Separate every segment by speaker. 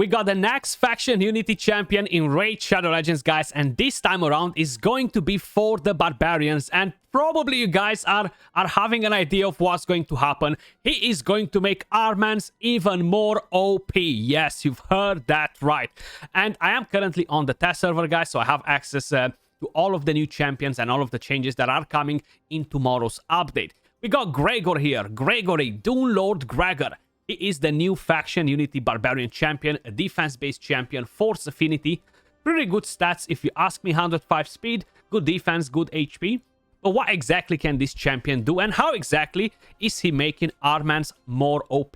Speaker 1: We got the next faction unity champion in Raid Shadow Legends, guys, and this time around is going to be for the barbarians, and probably you guys are having an idea of what's going to happen. He is going to make ARMANZ even more OP. Yes, you've heard that right. And I am currently on the test server, guys, so I have access to all of the new champions and all of the changes that are coming in tomorrow's update. We got Gregor here, Gregory, Dune Lord Gregor. He is the new faction unity barbarian champion, a defense-based champion, force affinity, pretty good stats if you ask me, 105 speed, good defense, good HP. But what exactly can this champion do, and how exactly is he making ARMANZ more OP?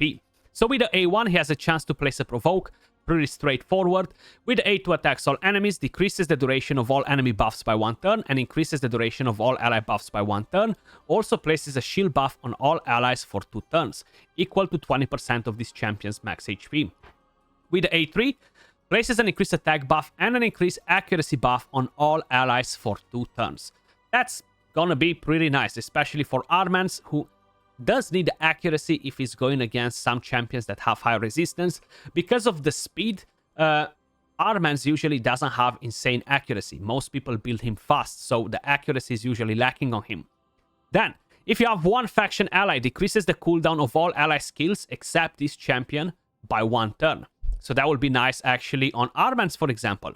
Speaker 1: So with the A1, he has a chance to place a provoke, pretty straightforward. With the A2, attacks all enemies, decreases the duration of all enemy buffs by 1 turn, and increases the duration of all ally buffs by 1 turn. Also places a shield buff on all allies for 2 turns, equal to 20% of this champion's max HP. With the A3, places an increased attack buff and an increased accuracy buff on all allies for 2 turns. That's gonna be pretty nice, especially for ARMANZ, who does need accuracy if he's going against some champions that have high resistance. Because of the speed, ARMANZ usually doesn't have insane accuracy. Most people build him fast, so the accuracy is usually lacking on him. Then, if you have one faction ally, decreases the cooldown of all ally skills except this champion by 1 turn. So that will be nice actually on ARMANZ, for example.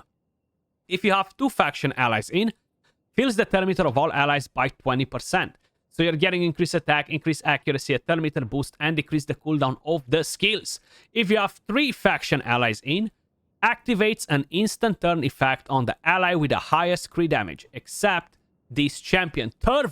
Speaker 1: If you have 2 faction allies in, fills the turn meter of all allies by 20%. So you're getting increased attack, increased accuracy, a turn meter boost, and decrease the cooldown of the skills. If you have 3 faction allies in, activates an instant turn effect on the ally with the highest crit damage, except this champion. Third,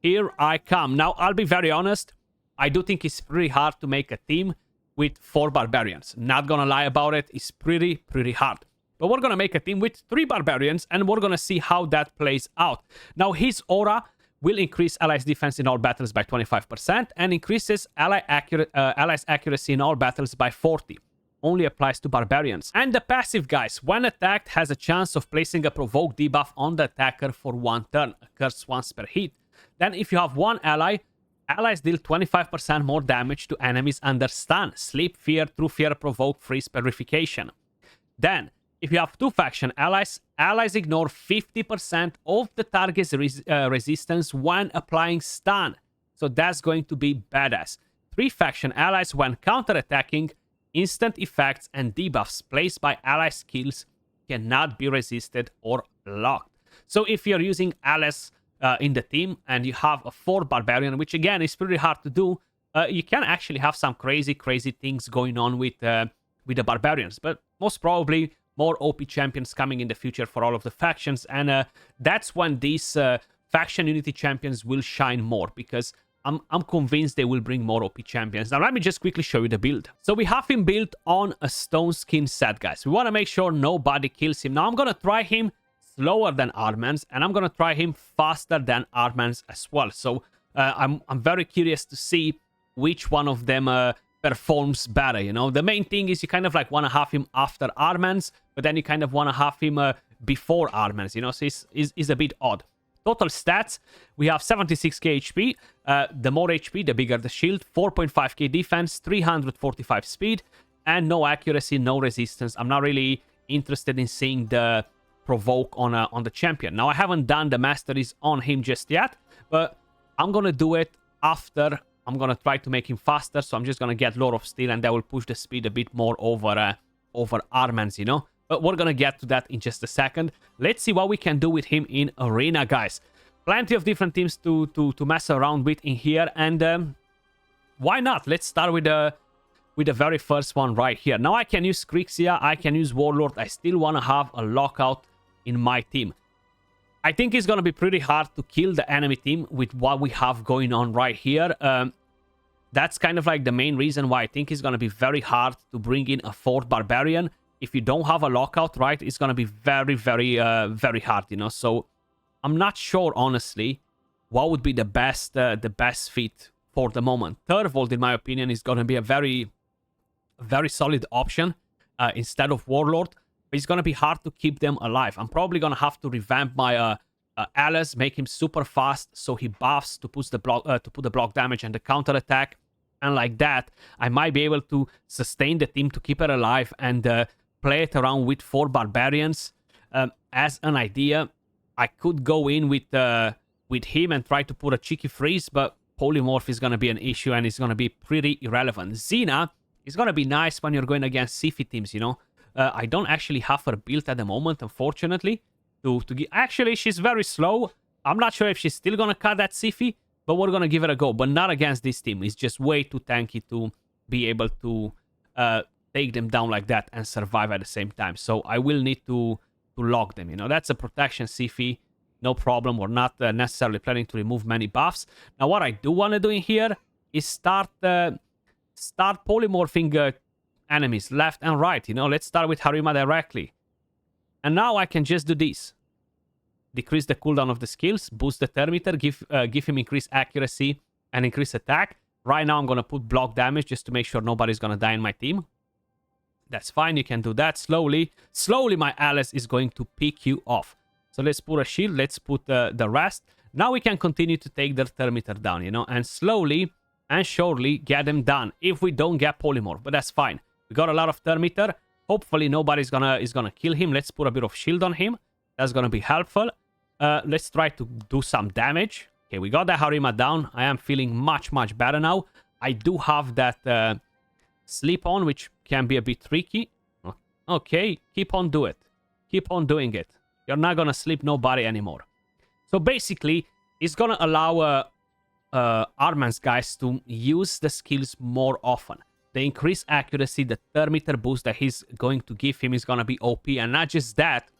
Speaker 1: here I come. Now, I'll be very honest, I do think it's pretty hard to make a team with 4 barbarians. Not gonna lie about it, it's pretty hard. But we're gonna make a team with 3 barbarians, and we're gonna see how that plays out. Now, his aura will increase allies' defense in all battles by 25% and increases allies' accuracy in all battles by 40%. Only applies to barbarians. And the passive, guys, when attacked, has a chance of placing a provoke debuff on the attacker for 1 turn, occurs once per hit. Then if you have 1 ally, allies deal 25% more damage to enemies under stun, sleep, fear, true fear, provoke, freeze, purification. Then, if you have 2 faction allies, allies ignore 50% of the target's resistance when applying stun. So that's going to be badass. 3 faction allies, when counter-attacking, instant effects and debuffs placed by ally skills cannot be resisted or blocked. So if you're using allies in the team and you have a 4 barbarian, which again is pretty hard to do, you can actually have some crazy things going on with the barbarians. But most probably more OP champions coming in the future for all of the factions, and that's when these faction unity champions will shine more, because I'm convinced they will bring more OP champions. Now let me just quickly show you the build. So we have him built on a stone skin set, guys. We want to make sure nobody kills him. Now I'm gonna try him slower than ARMANZ, and I'm gonna try him faster than ARMANZ as well. So I'm very curious to see which one of them performs better, you know. The main thing is you kind of like want to have him after ARMANZ, but then you kind of want to have him before ARMANZ, you know, so it's a bit odd. Total stats, we have 76k HP, the more HP, the bigger the shield, 4.5k defense, 345 speed, and no accuracy, no resistance. I'm not really interested in seeing the provoke on the champion. Now, I haven't done the masteries on him just yet, but I'm gonna do it after. I'm gonna try to make him faster, so I'm just gonna get Lord of Steel, and that will push the speed a bit more over ARMANZ, you know. But we're gonna get to that in just a second. Let's see what we can do with him in Arena, guys. Plenty of different teams to mess around with in here, and why not? Let's start with the very first one right here. Now I can use Grixia, I can use Warlord. I still wanna have a lockout in my team. I think it's going to be pretty hard to kill the enemy team with what we have going on right here. That's kind of like the main reason why I think it's going to be very hard to bring in a 4th barbarian. If you don't have a lockout, right, it's going to be very hard, you know. So I'm not sure, honestly, what would be the best fit for the moment. Third, in my opinion, is going to be a very solid option instead of Warlord. But it's going to be hard to keep them alive. I'm probably going to have to revamp my Alice, make him super fast so he buffs to put the block damage and the counter attack. And like that, I might be able to sustain the team to keep it alive and play it around with 4 barbarians. As an idea, I could go in with him and try to put a cheeky freeze, but polymorph is going to be an issue and it's going to be pretty irrelevant. Xena is going to be nice when you're going against Siphi teams, you know. I don't actually have her built at the moment, unfortunately. Actually, she's very slow. I'm not sure if she's still going to cut that Siphi, but we're going to give it a go. But not against this team. It's just way too tanky to be able to take them down like that and survive at the same time. So I will need to lock them, you know. That's a protection Siphi. No problem. We're not necessarily planning to remove many buffs. Now, what I do want to do in here is start polymorphing enemies left and right, you know. Let's start with Harima directly. And now I can just do this. Decrease the cooldown of the skills, boost the thermometer, give him increased accuracy and increased attack. Right now I'm going to put block damage just to make sure nobody's going to die in my team. That's fine, you can do that slowly. Slowly my Alice is going to pick you off. So let's put a shield, let's put the rest. Now we can continue to take their thermometer down, you know, and slowly and surely get them done if we don't get polymorph, but that's fine. We got a lot of thermometer. Hopefully nobody's gonna kill him. Let's put a bit of shield on him. That's gonna be helpful. Let's try to do some damage. Okay, we got the Harima down. I am feeling much, much better now. I do have that sleep on, which can be a bit tricky. Okay, keep on do it. Keep on doing it. You're not gonna sleep nobody anymore. So basically, it's gonna allow ARMANZ guys to use the skills more often. The increased accuracy, the thermometer boost that he's going to give him is gonna be OP. And not just that,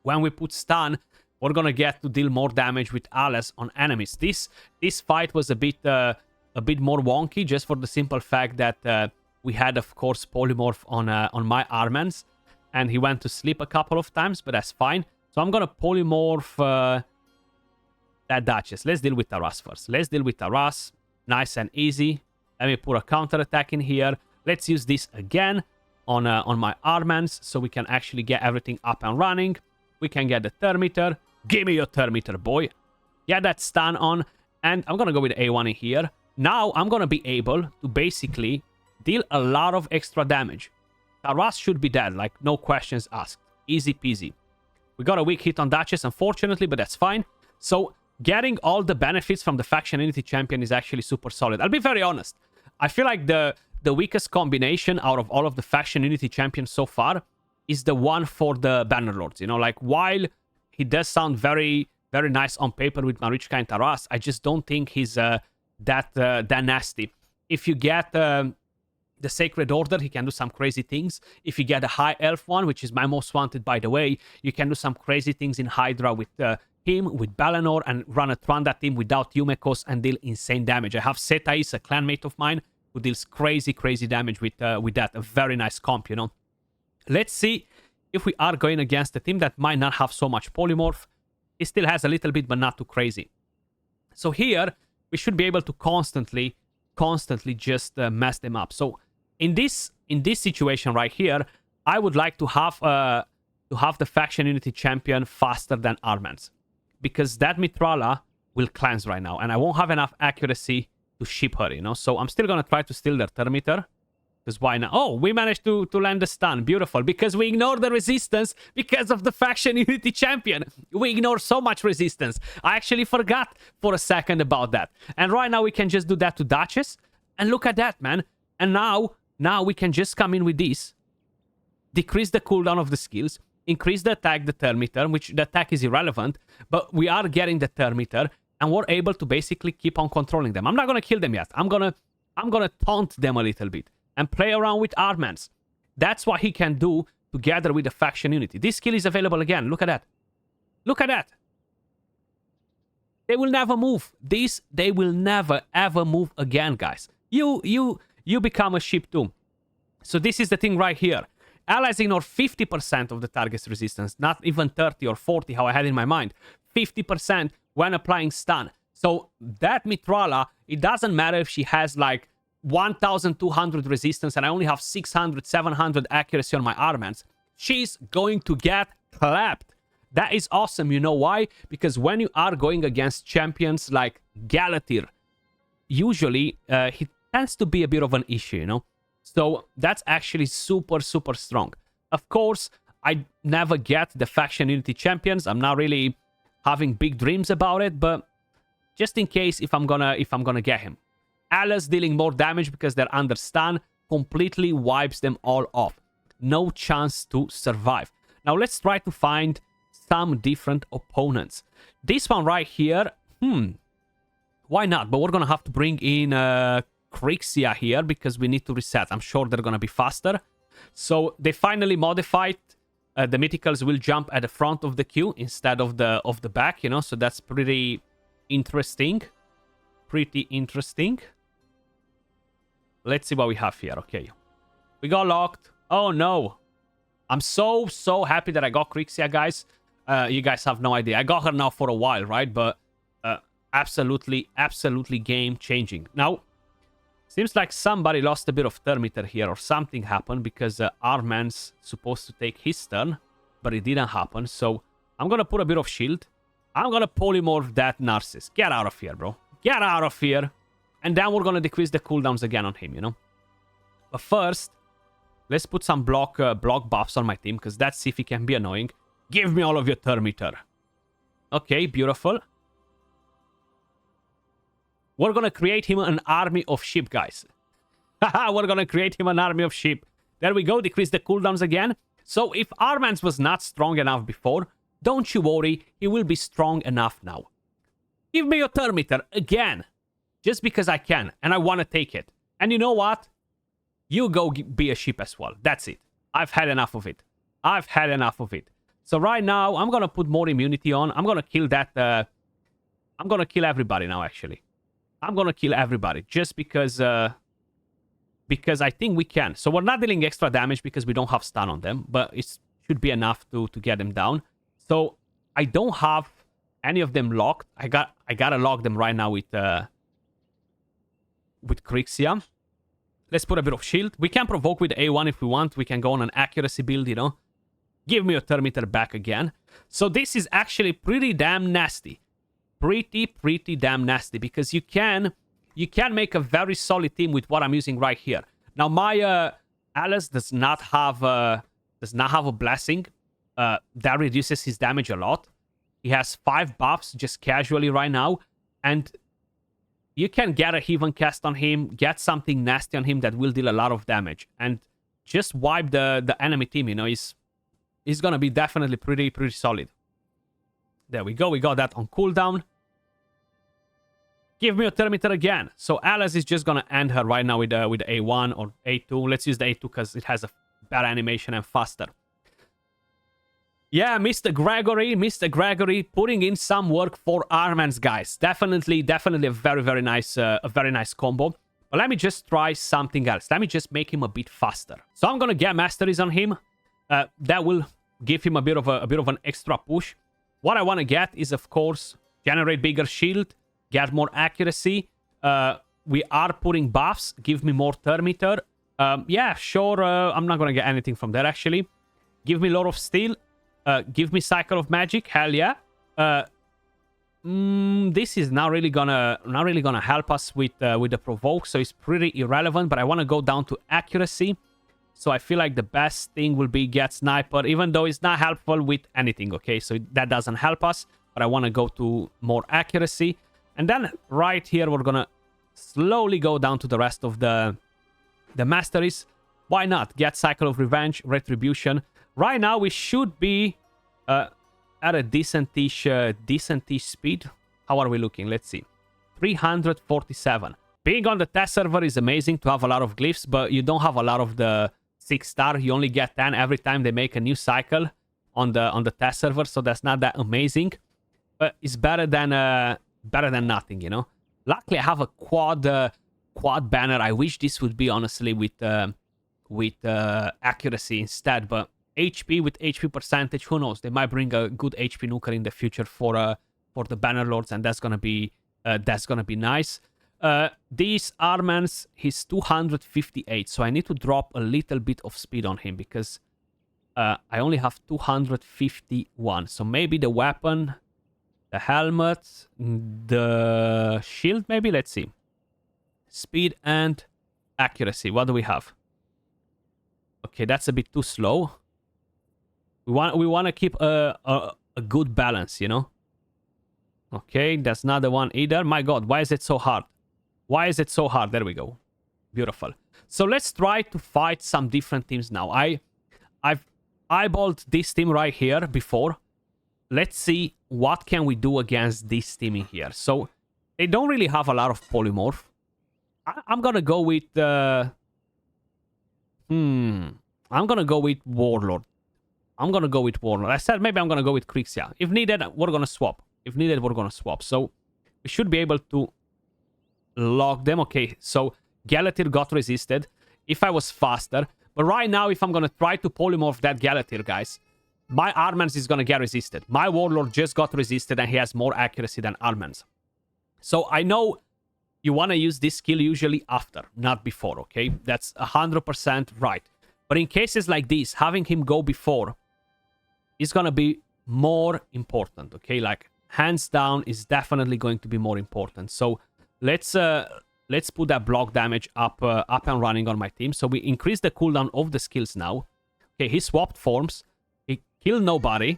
Speaker 1: when we put stun, we're gonna get to deal more damage with Alice on enemies. This fight was a bit more wonky, just for the simple fact that we had, of course, polymorph on my ARMANZ, and he went to sleep a couple of times, but that's fine. So I'm gonna polymorph that Duchess. Let's deal with Taras first. Let's deal with Taras. Nice and easy. Let me put a counter attack in here. Let's use this again on my ARMANZ so we can actually get everything up and running. We can get the thermometer. Give me your thermometer, boy. Get that stun on. And I'm gonna go with A1 in here. Now I'm gonna be able to basically deal a lot of extra damage. Taras should be dead, like no questions asked. Easy peasy. We got a weak hit on Duchess, unfortunately, but that's fine. So getting all the benefits from the Faction Unity Champion is actually super solid. I'll be very honest. I feel like the weakest combination out of all of the Faction Unity Champions so far is the one for the Bannerlords. You know, like, while he does sound very, very nice on paper with Marichka and Taras, I just don't think he's that nasty. If you get the Sacred Order, he can do some crazy things. If you get a High Elf one, which is my most wanted, by the way, you can do some crazy things in Hydra with him, with Balinor, and run a Tranda team without Yumekos and deal insane damage. I have Setais, a clanmate of mine, who deals crazy, crazy damage with that. A very nice comp, you know. Let's see if we are going against a team that might not have so much polymorph. It still has a little bit, but not too crazy. So here, we should be able to constantly just mess them up. So in this situation right here, I would like to have the Faction Unity Champion faster than ARMANZ, because that Mithrala will cleanse right now, and I won't have enough accuracy to ship her, you know. So I'm still gonna try to steal their thermometer, because why not? Oh, we managed to land the stun. Beautiful, because we ignored the resistance because of the Faction Unity Champion. We ignore so much resistance. I actually forgot for a second about that. And right now we can just do that to Duchess, and look at that, man. And now we can just come in with this, decrease the cooldown of the skills, increase the attack, the thermometer, which the attack is irrelevant, but we are getting the thermometer, and we're able to basically keep on controlling them. I'm not gonna kill them yet. I'm gonna taunt them a little bit and play around with ARMANZ. That's what he can do together with the Faction Unity. This skill is available again. Look at that. Look at that. They will never move. They will never ever move again, guys. You become a ship too. So this is the thing right here. Allies ignore 50% of the target's resistance, not even 30 or 40, how I had in my mind. 50% when applying stun. So that Mithrala, it doesn't matter if she has like 1,200 resistance and I only have 600, 700 accuracy on my ARMANZ. She's going to get clapped. That is awesome. You know why? Because when you are going against champions like Galatir, usually tends to be a bit of an issue, you know? So that's actually super, super strong. Of course, I never get the faction unity champions. I'm not really having big dreams about it, but just in case, if I'm gonna get him. Alice dealing more damage because they're under stun completely wipes them all off. No chance to survive. Now let's try to find some different opponents. This one right here, why not? But we're gonna have to bring in Crixia here because we need to reset. I'm sure they're gonna be faster. So they finally modified. The mythicals will jump at the front of the queue instead of the back, you know. So that's pretty interesting. Pretty interesting. Let's see what we have here. Okay, we got locked. Oh no, I'm so happy that I got Crixia, guys. You guys have no idea. I got her now for a while, right? But absolutely game changing. Now seems like somebody lost a bit of thermeter here, or something happened, because ARMANZ supposed to take his turn, but it didn't happen. So I'm gonna put a bit of shield. I'm gonna polymorph that Narcissus. Get out of here, bro. Get out of here. And then we're gonna decrease the cooldowns again on him, you know. But first, let's put some block buffs on my team, because that Siphi can be annoying. Give me all of your thermeter. Okay, beautiful. We're gonna create him an army of sheep, guys. Haha, we're gonna create him an army of sheep. There we go, decrease the cooldowns again. So if ARMANZ was not strong enough before, don't you worry, he will be strong enough now. Give me your thermeter again. Just because I can, and I want to take it. And you know what? You go be a sheep as well. That's it. I've had enough of it. I've had enough of it. So right now, I'm gonna put more immunity on. I'm gonna kill that... I'm gonna kill everybody now, actually. I'm gonna kill everybody. Just because I think we can. So we're not dealing extra damage because we don't have stun on them. But it should be enough to get them down. So I don't have any of them locked. I gotta lock them right now with Crixia. Let's put a bit of shield. We can provoke with A1 if we want. We can go on an accuracy build, you know. Give me your thermeter back again. So this is actually pretty damn nasty. Pretty damn nasty. Because you can make a very solid team with what I'm using right here. Now my Alice does not have a blessing. That reduces his damage a lot. He has 5 buffs just casually right now. And you can get a Heathen Cast on him, get something nasty on him that will deal a lot of damage, and just wipe the enemy team, you know. He's gonna be definitely pretty solid. There we go, we got that on cooldown. Give me a thermeter again. So Alice is just gonna end her right now with A1 or A2. Let's use the A2 because it has a better animation and faster. Yeah, Mr. Gregory putting in some work for ARMANZ, guys. Definitely a very nice combo. But let me just try something else. Let me just make him a bit faster. So I'm gonna get masteries on him. That will give him a bit of an extra push. What I want to get is, of course, generate bigger shield, get more accuracy. We are putting buffs. Give me more thermeter. Yeah, sure. I'm not gonna get anything from there actually. Give me Lord of Steel. Give me Cycle of Magic. Hell yeah. This is not really gonna help us with the provoke, so it's pretty irrelevant. But I want to go down to accuracy, so I feel like the best thing will be get sniper, even though it's not helpful with anything. Okay, so that doesn't help us. But I want to go to more accuracy, and then right here we're gonna slowly go down to the rest of the masteries. Why not get Cycle of Revenge, Retribution? Right now we should be at a decentish speed. How are we looking? Let's see. 347. Being on the test server is amazing to have a lot of glyphs, but you don't have a lot of the 6-star. You only get 10 every time they make a new cycle on the test server, so that's not that amazing. But it's better than nothing, you know. Luckily, I have a quad banner. I wish this would be honestly with accuracy instead, but HP with HP percentage, who knows? They might bring a good HP nuker in the future for the banner lords, and that's gonna be nice. These ARMANZ, he's 258, so I need to drop a little bit of speed on him because I only have 251. So maybe the weapon, the helmet, the shield, maybe. Let's see. Speed and accuracy. What do we have? Okay, that's a bit too slow. We want to keep a good balance, you know? Okay, that's not the one either. My god, why is it so hard? Why is it so hard? There we go. Beautiful. So let's try to fight some different teams now. I've eyeballed this team right here before. Let's see what can we do against this team in here. So they don't really have a lot of polymorph. I'm gonna go with I'm gonna go with Warlord. I said maybe I'm gonna go with Krixia. If needed, we're gonna swap. So we should be able to lock them. Okay, so Galatir got resisted. If I was faster. But right now, if I'm gonna try to polymorph that Galatir, guys, my ARMANZ is gonna get resisted. My Warlord just got resisted and he has more accuracy than ARMANZ. So I know you want to use this skill usually after, not before, okay? That's 100% right. But in cases like this, having him go before is going to be more important, okay? Like, hands down is definitely going to be more important. So let's put that block damage up and running on my team. So we increase the cooldown of the skills now. Okay, he swapped forms. He killed nobody.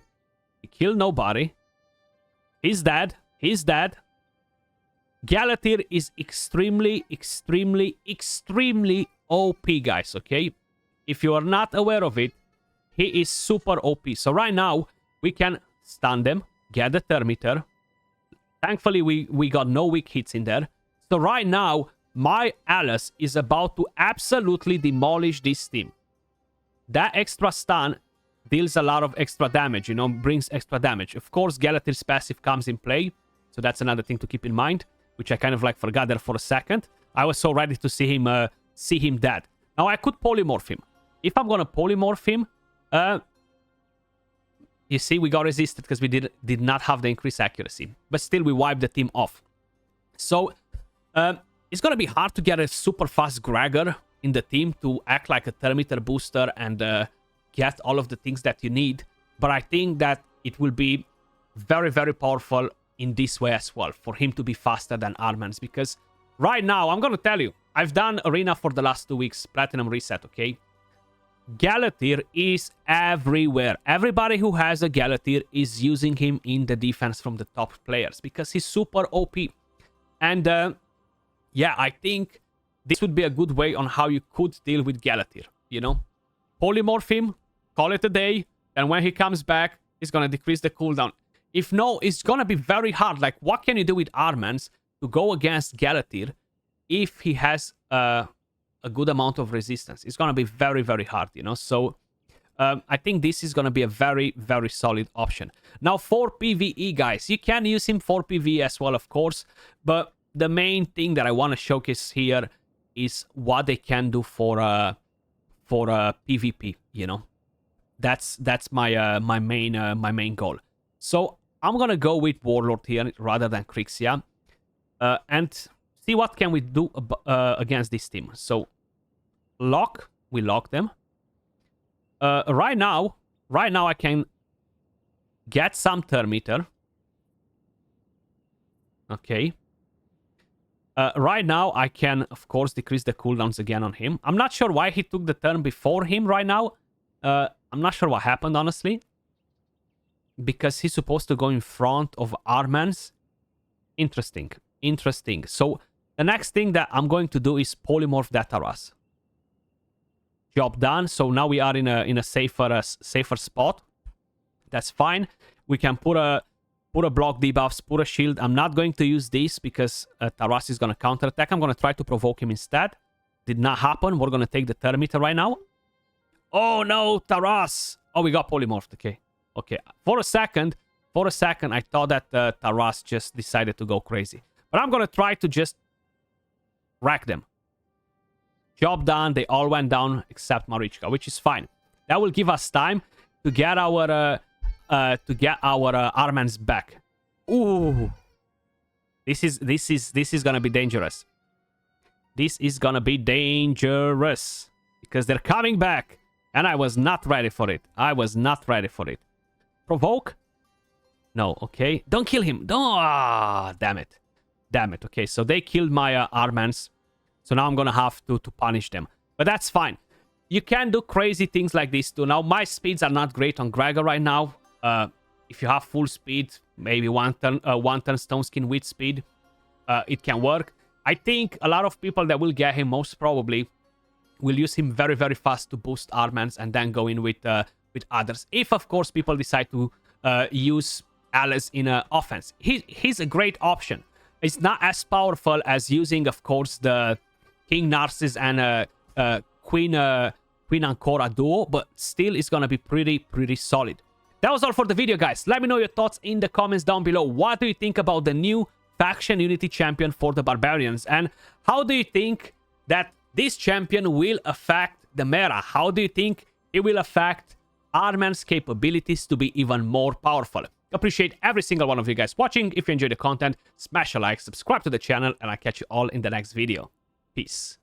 Speaker 1: He's dead. Galatir is extremely OP, guys, okay? If you are not aware of it, he is super OP. So right now, we can stun them, get the Thermiter. Thankfully, we got no weak hits in there. So right now, my Alice is about to absolutely demolish this team. That extra stun deals a lot of extra damage, you know, brings extra damage. Of course, Galatir's passive comes in play, so that's another thing to keep in mind, which I kind of like forgot there for a second. I was so ready to see him dead. Now I could polymorph him. If I'm gonna polymorph him, you see we got resisted because we did not have the increased accuracy, but still we wiped the team off. So it's gonna be hard to get a super fast Gregor in the team to act like a Thermiter booster and get all of the things that you need. But I think that it will be very, very powerful in this way as well, for him to be faster than ARMANZ, because right now, I'm gonna tell you, I've done Arena for the last 2 weeks, Platinum Reset, okay? Galatir is everywhere. Everybody who has a Galatir is using him in the defense from the top players, because he's super OP. And yeah, I think this would be a good way on how you could deal with Galatir, you know? Polymorph him, call it a day, and when he comes back, he's gonna decrease the cooldown. If no, it's gonna be very hard. Like, what can you do with ARMANZ to go against Galatir if he has a good amount of resistance? It's gonna be very, very hard, you know? So, I think this is gonna be a very, very solid option. Now, for PvE, guys, you can use him for PvE as well, of course. But the main thing that I want to showcase here is what they can do for PvP, you know? That's my my main goal. So I'm gonna go with Warlord here rather than Krixia, and see what can we do against this team. So we lock them. Right now I can get some Thermiter. Okay. Right now I can, of course, decrease the cooldowns again on him. I'm not sure why he took the turn before him right now. I'm not sure what happened, honestly. Because he's supposed to go in front of ARMANZ. Interesting. So the next thing that I'm going to do is polymorph that Taras. Job done. So now we are in a safer spot. That's fine. We can put a block debuffs, put a shield. I'm not going to use this because Taras is going to counterattack. I'm going to try to provoke him instead. Did not happen. We're going to take the Thermiter right now. Oh no, Taras. Oh, we got polymorphed. Okay. For a second, I thought that Taras just decided to go crazy. But I'm going to try to just wreck them. Job done. They all went down except Marichka, which is fine. That will give us time to get our ARMANZ back. Ooh. This is going to be dangerous. This is going to be dangerous because they're coming back. And I was not ready for it. Provoke? No, okay. Don't kill him. Don't. Ah, damn it. Okay, so they killed my ARMANZ. So now I'm gonna have to punish them. But that's fine. You can do crazy things like this too. Now, my speeds are not great on Gregor right now. If you have full speed, maybe one turn Stone Skin with speed, it can work. I think a lot of people that will get him most probably will use him very, very fast to boost ARMANZ and then go in with others. If, of course, people decide to use Alice in offense. He's a great option. It's not as powerful as using, of course, the King Narcissus and Queen Ancora duo, but still it's gonna be pretty solid. That was all for the video, guys. Let me know your thoughts in the comments down below. What do you think about the new faction unity champion for the barbarians, and how do you think that this champion will affect the meta? How do you think it will affect ARMANZ's capabilities to be even more powerful? Appreciate every single one of you guys watching. If you enjoyed the content, smash a like, subscribe to the channel, and I'll catch you all in the next video. Peace.